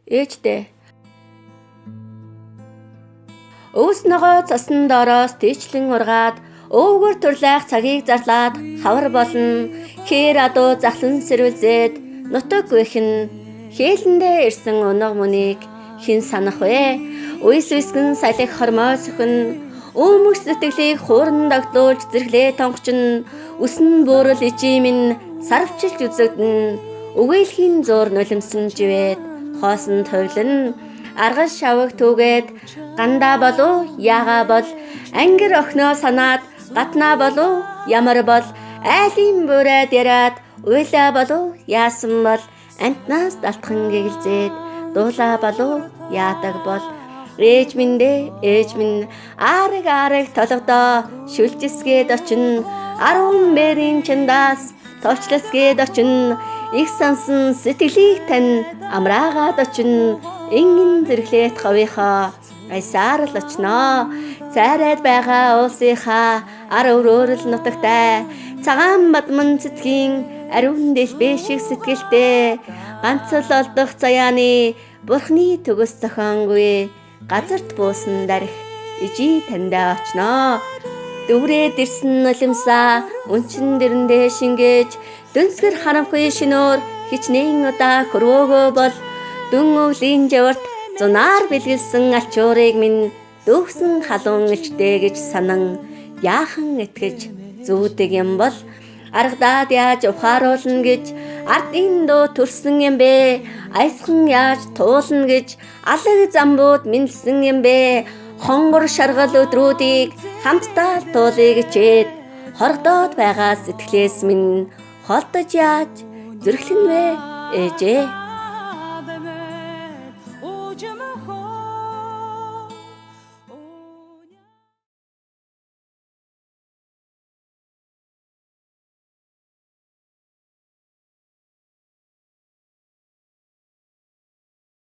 Ээждээ. Өвс ногоо цасан доороос тийчлэн ургаад өвгөр турлайх цагийг зарлаад хавар болно. Хээр адуу захлан сэрүүлзээд нутаг гүйхэн хээлэндээ ирсэн унаг мөнийг хэн санах вэ? Уйс уйсгэн салхи хормой сөхөн өмгс сэтгэлийг хууран дагтуулж зэрглээ тонгочин үсэн буурал ижимэн сарвчилж үзэгдэн үгээлхийн зуур нулимсан живээд хоосон товлон аргал шаваг түүгээд гандаа болов яага бол ангир охноо санаад гатнаа болов ямар бол айлын буурайд яраад уйлаа болов яасан бол амтнаас далтхан гэгэлзээд дуулаа болов яадаг бол ээж минь аарэг толгодоо шүлжисгээд очин 10 мэрийн чандаас тоочлосгээд очин их сансан сэтгэлийг тань амраагаад очин ингин зэрглэт хавийнхаа айсаар л очноо цайраад байгаа уусынхаа ар өрөөрөл нутагтай цагаан бадман цэцгийн ариун дэлбэ шиг сэтгэлтэй ганц л олдох заяаны бурхны төгс зохионгүй газарт буусан дарих ижи таньдаа очноо дүүрээд ирсэн нулимсаа үнчин дэрэндээ шингээж дүнсгэр харамхуй шинөөр хичнээн удаа хөрөөгөө бол дүн өвлийн жаварт зунаар бэлгэлсэн альчуурыг минь дүүхсэн халуун элчтэй гэж санан яахан итгэж зүүдэг юм бол аргадаад яаж ухааруулна гэж ардын дөө төрсөн юм бэ айсхан яаж туулна гэж алаг замбууд мэлсэн юм бэ хонгор шаргал өдрүүдийг хамтдаа туулъя гэчээд хордоод байгаа сэтгэлээс минь холдож яаж зүрхлэн вэ ээжээ.